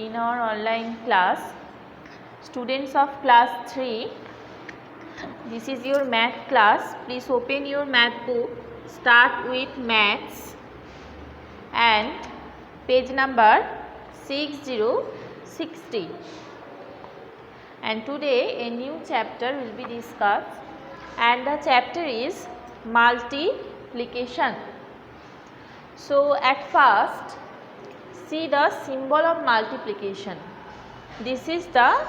in our online class. Students of class 3, this is your math class. Please open your math book, start with maths and page number 6060. And today a new chapter will be discussed, and the chapter is multiplication. So at first, see the symbol of multiplication. This is the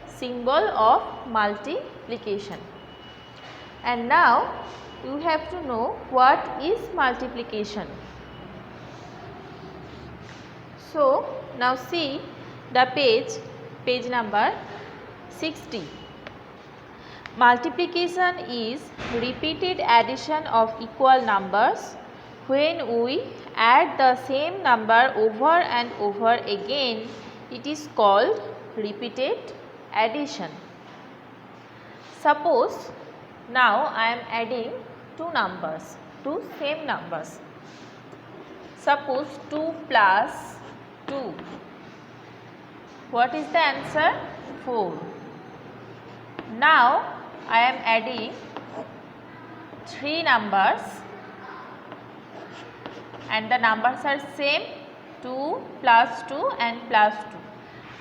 symbol of multiplication. And now you have to know what is multiplication. So now see the page number 60. Multiplication is repeated addition of equal numbers. When we add the same number over and over again, it is called repeated addition. Suppose now I am adding two numbers, two same numbers. Suppose 2 plus 2. What is the answer? 4. Now I am adding three numbers and the numbers are same, 2 plus 2 and plus 2,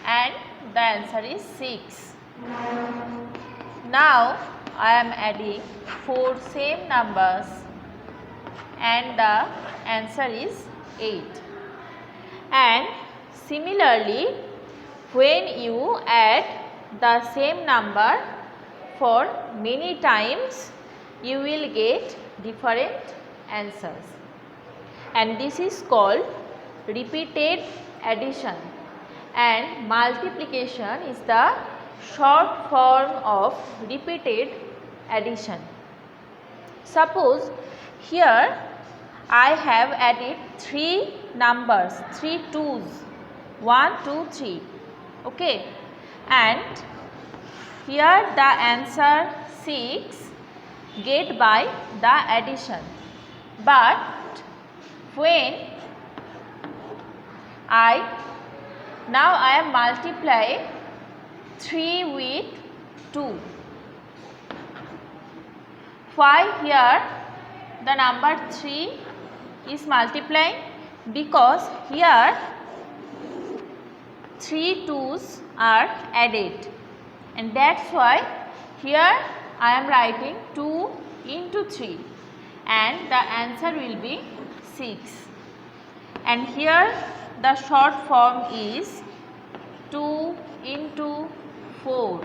and the answer is 6. Now I am adding 4 same numbers and the answer is 8. And similarly, when you add the same number for many times, you will get different answers, and this is called repeated addition. And multiplication is the short form of repeated addition. Suppose here I have added three numbers, 3 2s, 1 2 3, okay, and here the answer 6 get by the addition. But when I am multiplying 3 with 2, why here the number 3 is multiplying? Because here 3 2's are added, and that's why here I am writing 2 into 3 and the answer will be 6. And here the short form is 2 into 4,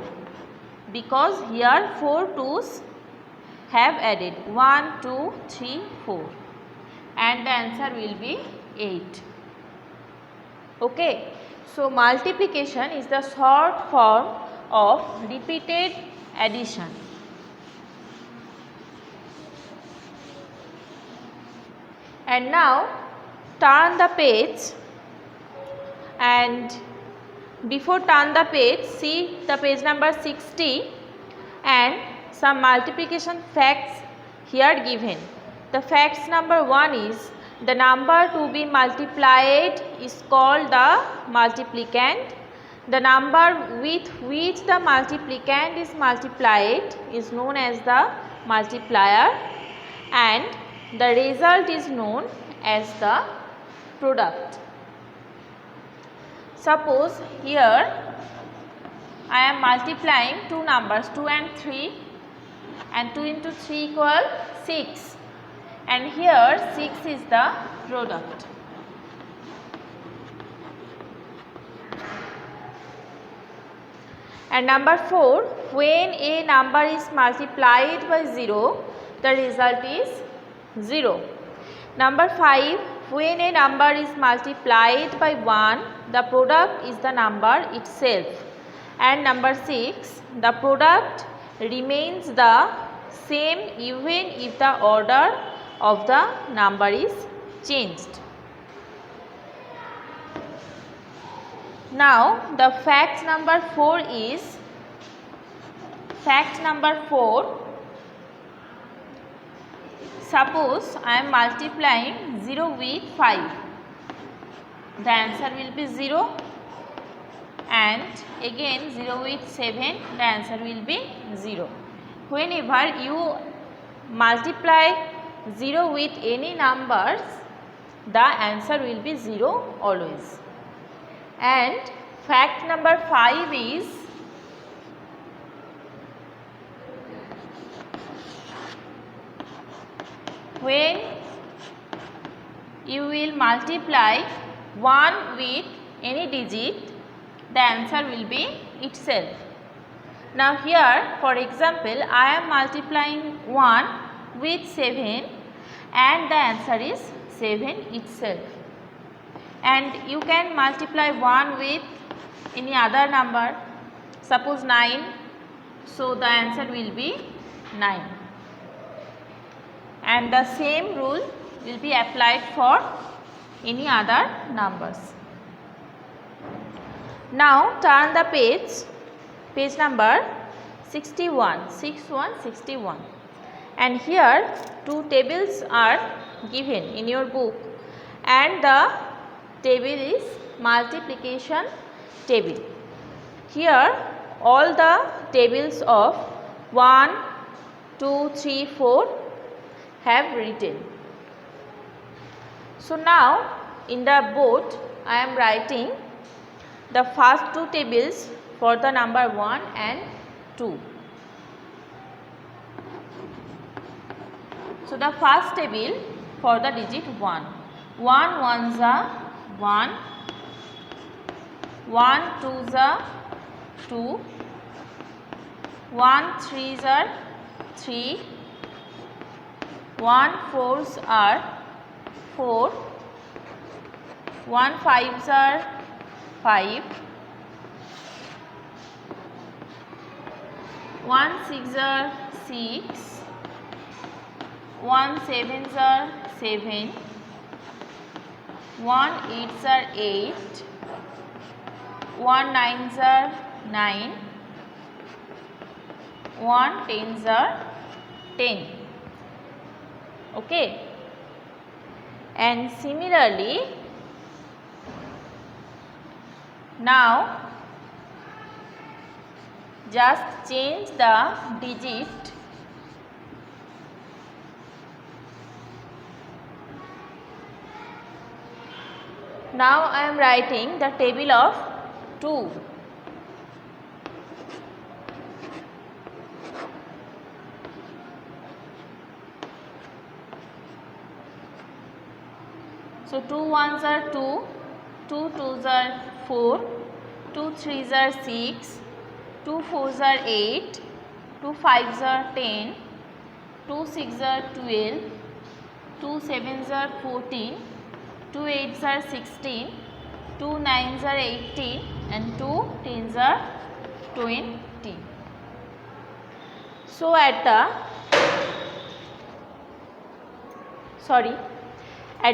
because here 4 2's have added, 1 2 3 4, and the answer will be 8. Okay, so multiplication is the short form of repeated addition. And now turn the page, and before turn the page, see the page number 60 and some multiplication facts here given. The facts number 1 is the number to be multiplied is called the multiplicand. The number with which the multiplicand is multiplied is known as the multiplier, and the result is known as the product. Suppose here I am multiplying two numbers, 2 and 3, and 2 into 3 equal 6, and here 6 is the product. And number 4, when a number is multiplied by 0, the result is 0. Number 5, when a number is multiplied by 1, the product is the number itself. And number 6, the product remains the same even if the order of the number is changed. Now the fact number 4 is, fact number 4, suppose I am multiplying 0 with 5, the answer will be 0. and again 0 with 7, the answer will be 0. Whenever you multiply 0 with any numbers, the answer will be 0 always. And fact number 5 is, when you will multiply 1 with any digit, the answer will be itself. Now here, for example, I am multiplying 1 with 7 and the answer is 7 itself. And you can multiply 1 with any other number, suppose 9, so the answer will be 9. And the same rule will be applied for any other numbers. Now turn the page number 61, 61. And here two tables are given in your book, and the table is multiplication table. Here all the tables of 1, 2, 3, 4 have written. So now in the board I am writing the first two tables for the number 1 and 2. So the first table for the digit 1. 1 ones are 1, 1 twos are 2, 1 threes are 3, 1 fours are 4, 1 fives are 5, 1 sixes are 6, 1 sevens are 7, 1 eights are 8, 1 nines are 9, 1 tens are 10. Okay. And similarly, now just change the digit . Now I am writing the table of 2. So 2 ones are 2, 2 twos are 4, 2 threes are 6, 2 fours are 8, 2 fives are 10, 2 sixes are 12, 2 sevens are 14, 2 eights are 16, 2 nines are 18 and 2 tens are 20. So at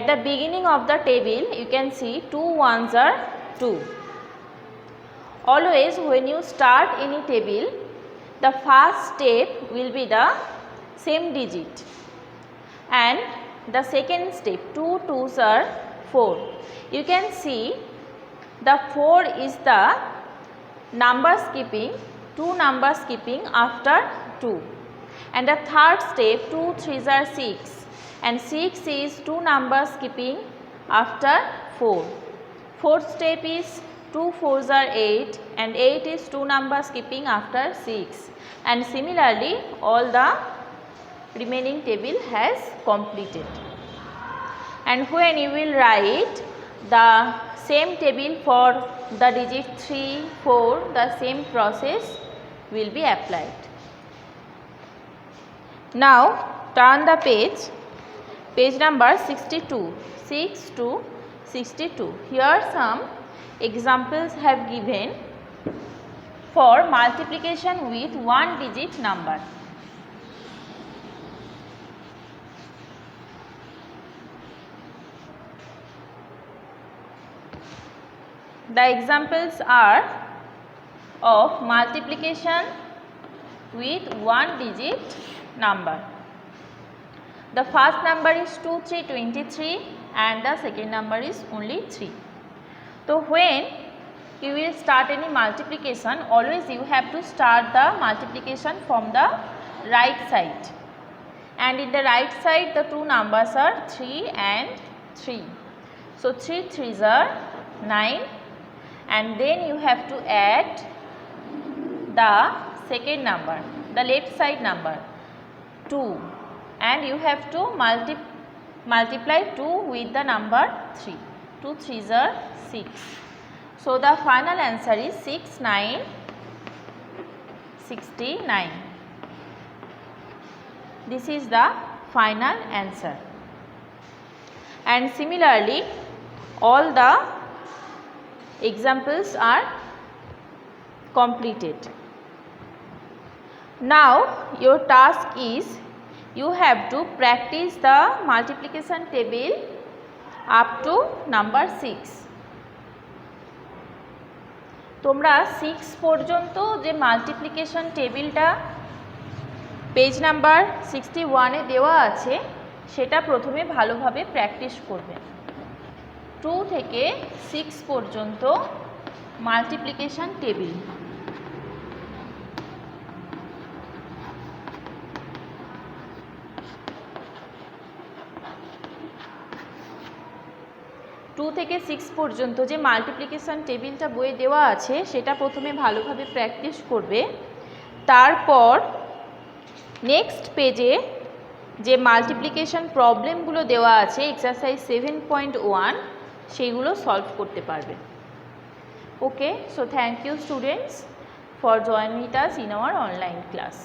the beginning of the table you can see 2 ones are 2. Always when you start any table, the first step will be the same digit, and the second step 2 twos are 4. You can see the 4 is the number skipping, 2 numbers skipping after 2, and the third step 2 threes are 6 and 6 is 2 numbers skipping after 4. Fourth step is 2 fours are 8 and 8 is 2 numbers skipping after 6, and similarly all the remaining table has completed. And when you will write the same table for the digit 3, 4, the same process will be applied. Now turn the page number 62, 6 to 62. Here some examples have given for multiplication with one digit number. The examples are of multiplication with one digit number. The first number is 2, 3, 23 and the second number is only 3. So when you will start any multiplication, always you have to start the multiplication from the right side, and in the right side the two numbers are 3 and 3. So 3 3s are 9, and then you have to add the second number, the left side number 2, and you have to multiply 2 with the number 3. 2 3s are 6. So the final answer is 6 9 69. This is the final answer. And similarly all the examples are completed. Now your task is you have to practice the multiplication table up to number 6. তোমরা 6 পর্যন্ত যে multiplication টেবিলটা page number 61 এ দেওয়া আছে সেটা প্রথমে ভালোভাবে practice করবে। 2 থেকে 6 পর্যন্ত মাল্টিপ্লিকেশন টেবিল। টু থেকে 6 পর্যন্ত যে মাল্টিপ্লিকেশন টেবিলটা বইয়ে দেওয়া আছে সেটা প্রথমে ভালোভাবে প্র্যাকটিস করবে। তারপর নেক্সট পেজে যে মাল্টিপ্লিকেশন প্রবলেমগুলো দেওয়া আছে এক্সারসাইজ 7.1 সেইগুলো সলভ করতে পারবে। Okay, so thank you students for joining with us in our online class.